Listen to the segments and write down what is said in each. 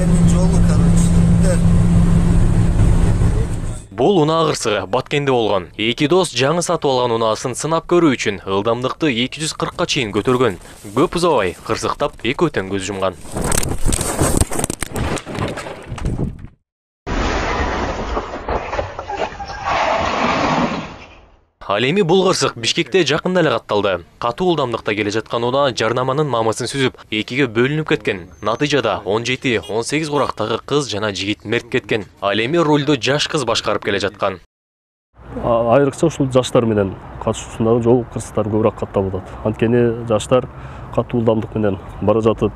Баткендин жолу, короче. Бул унаа кырсыгы Баткенде болгон. Эки дос жаңы сатып алган унаасын сынап көрүү үчүн ылдамдыкты 240-ка чейин көтөргөн. Көп узабай кырсыктап экөө тең көз жумган. Ал эми бул кырсык Бишкекте жакында эле катталды. Катуу ылдамдыкта келе жаткан унаа жарнаманын мамысын сүзүп, экиге бөлүнүп кеткен. Натыйжада 17-18 курактагы кыз жана жигит мерт кеткен. Ал эми рулду жаш кыз башкарып келе жаткан. Айрыкча ушул жаштар менен катышуусундагы жол кырсыктар көбүрөөк катталып атат. Анткени жаштар катуу ылдамдык менен бара жатып,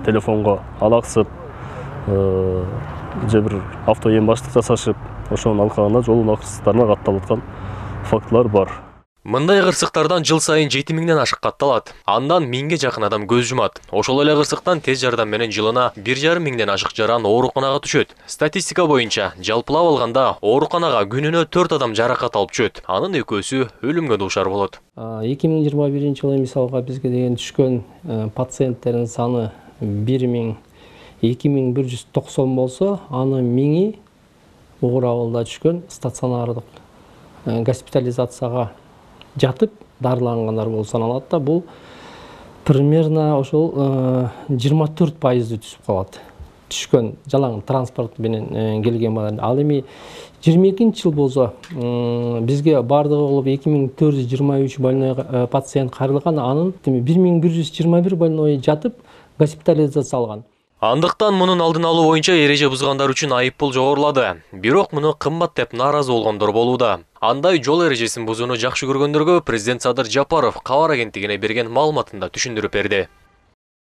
телефонго алаксып, же бир авто эң баштык жасашып, ошонун алкагында жол унаа кырсыктарына катталып аткан фактылар бар. Мындай кырсыктардан жыл сайын 7000ден ашык катталат. Андан 1000ге жакын адам көз жумат. Ошол эле кырсыктан тез жардам менен жылына 1,5 ашык жаран ооруканага түшөт. Статистика боюнча, жалпылап алганда ооруканага күнүнө 4 адам жаракат алып түшөт. Анын экөөсү өлүмгө дуушар болот. 2021-жылы мисалга бизге деген түшкөн пациенттердин саны 2190 болсо, анын 1000и оор абалда түшкөн стационардык госпитализацияга жатып дарылангандар болуп саналат да, бул примерно ошол 24% түшүп калат. Түшкөн жалаң транспорт менен келген балдар. Ал эми 22-жыл болсо бизге бардыгы болуп 2423 больной пациент каралган, анын 1121 больной жатып госпитализацияланган. Андыктан мунун алдын алуу боюнча эреже бузгандар үчүн айыппул жогорулады. Бирок муну кымбат деп нааразы болгондор болууда. Андай жол эрежесин бузууну жакшы көргөндөргө президент Садыр Жапаров кабар агенттигине берген маалыматында түшүндүрүп берди.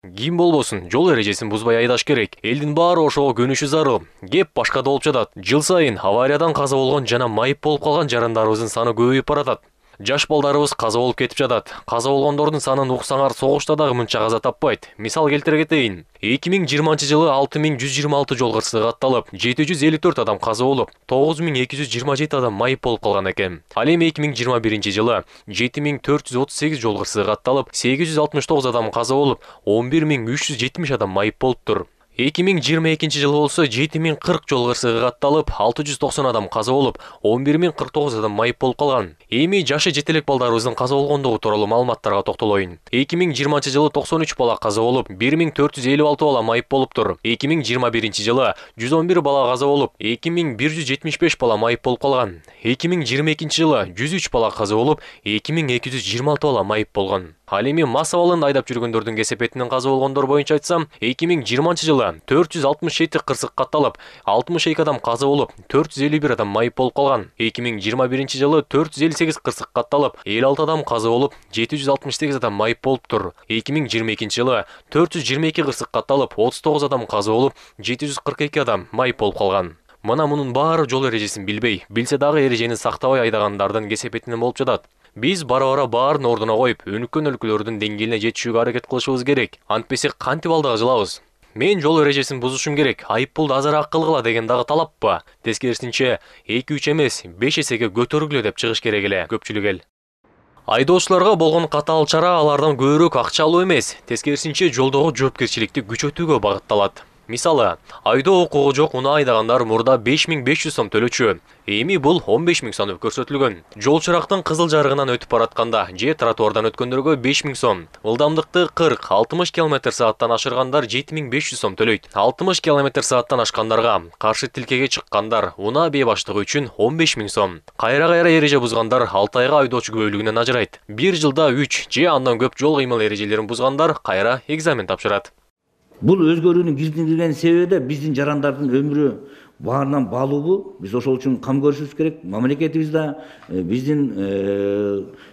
Ким болбосун, жол эрежесин бузбай айдаш керек. Элдин баары ошого көнүшү зарыл. Кеп башкада болуп жатат. Жыл сайын авариядан каза болгон жана майып болуп калган жарандарыбыздын саны көбөйүп баратат. Жаш балдарыбыз каза болуп кетип жатат. Каза болгондордун санын уксаңар, согушта дагы мынча каза таппайт. Мисал келтире кетейин. 2020-жылы 6126 жол кырсыгы катталып, 754 адам каза болуп, 9227 адам майып болуп калган экен. Ал эми 2021-жылы 7438 жол кырсыгы катталып, 869 адам каза болуп, 11370 адам майып болуптур. 2022-жылы болсо 7040 жол кырсыгы катталып, 690 адам каза болуп, 11049 адам майып болуп калган. Эми жашы жетелек балдарыбыздын каза болгондугу тууралуу маалыматтарга токтолоюн. 2020-жылы 93 бала каза болуп, 1456 бала майып болуптур. 2021-жылы 111 бала каза болуп, 2175 бала майып болуп калган. 2022-жылы 103 бала каза болуп, 2226 бала майып болгон. Ал эми мас абалын айдап жүргөндөрдүн кесепетинен каза болгондор боюнча айтсам, 2020-жылы 467 кырсык катталып, 62 адам каза болуп, 451 адам майып болуп калган. 2021-жылы 458 кырсык катталып, 56 адам каза болуп, 768 адам майып болуптур. 2022-жылы 422 кырсык катталып, 39 адам каза болуп, 742 адам майып болуп калган. Мына мунун баары жол эрежесин билбей, билсе дагы эрежени сактабай айдагандардын кесепетинен болуп жатат. Биз бара-бара баарын ордуна коюп, өнүккөн өлкөлөрдүн деңгээлине жетишүүгө аракет кылышыбыз керек. Антпесе кантип алдыга жылабыз? Мен жол эрежесин бузушум керек, айыппулду азыраак кылгыла деген дагы талаппы? Тескерисинче 2-3 эмес, 5 эсеге көтөрүлгүлө деп чыгыш керек эле көпчүлүк эл. Айдоочуларга болгон катаал чара алардан көбүрөөк акча алуу эмес, тескерисинче жолдогу жоопкерчиликти күчөтүүгө багытталат. Мисалы, айдоо укугу жок унаа айдагандар мурда 5500 сом төлөчү. Эми бул 15000 сом деп көрсөтүлгөн. Жол чырактын кызыл жарыгынан өтүп баратканда же тротуардан өткөндөргө 5000 сом. Ылдамдыкты 40-60 км/сааттан ашыргандар 7500 сом төлөйт. 60 км/сааттан ашкандарга, каршы тилкеге чыккандар, унаа бээ баштыгы үчүн 15000 сом. Кайра-кайра эреже бузгандар 6 айга айдоочу күбөлүгүнөн ажырайт. 1 жылда 3 же андан көп жол кыймыл эрежелерин бузгандар кайра экзамен тапшырат. Бул өзгөрүүнүн киргизилген себеби да биздин жарандардын өмүрү баарынан баалуу. Биз ошол үчүн кам көрүшүбүз керек. Мамлекетибиз да, биздин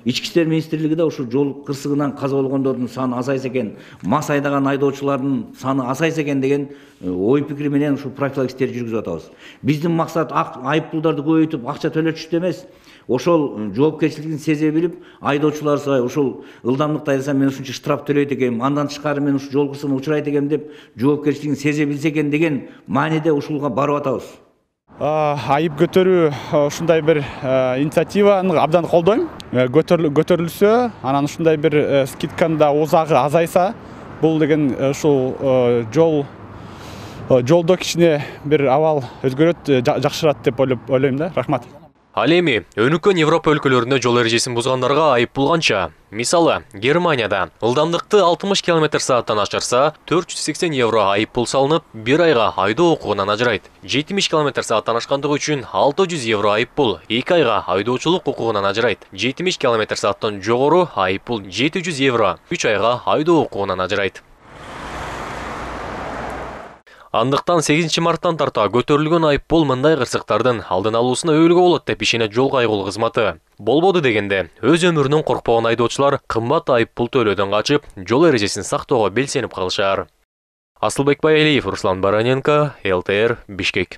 ички иштер министрлиги да ушул жол кырсыгынан каза болгондордун саны азайса экен, мас айдаган айдоочулардын саны азайса экен деген ой пикири менен ушул профилактика иштерди жүргүзүп атабыз. Биздин максат айыппулдарды көбөйтүп акча төлөтүштү эмес. Ошол жоопкерчилигин сезе билип, айдоочуларга ушул ылдамдыкта айдасам мен ушунча штраф төлөйт экенмин, андан тышкары мен ушул жол кырсыгына учурайт экенмин деп жоопкерчилигин сезе билсе экен деген мааниде ушулга барып атабыз. Айып көтөрүү ушундай бир инициативаны абдан колдойм. Көтөрүлсө, анан ушундай бир скидканын да узагы азайса, бул деген ушул жол жолдо кичине бир абал өзгөрөт, жакшырат деп ойлойм да. Рахмат. Ал эми өнүккөн Европа өлкөлөрүндө жол эрежесин бузгандарга айыппул канча? Мисалы, Германияда ылдамдыкты 60 км/сааттан ашырса, 480 евро айыппул салынып, бир айга айдоо укугунан ажырайт. 70 км/сааттан ашкандыгы үчүн 600 евро айыппул 2 айга айдоочулук укугунан ажырайт. 70 км/сааттан жогору айыппул 700 евро 3 айга айдоо укугунан ажырайт. Андыктан 8 марттан тарта көтөрүлгөн айыппул мындай кырсыктардын алдын алуусуна өбөлгө болот деп ишенет жол кайгылуу кызматы. Болбоду дегенде, өз өмүрүнөн коркпогон айдоочулар кымбат айыппул төлөөдөн качып, жол эрежесин сактоого белсенип калышар. Асылбек Байалиев, Руслан Бараненко, ЛТР, Бишкек.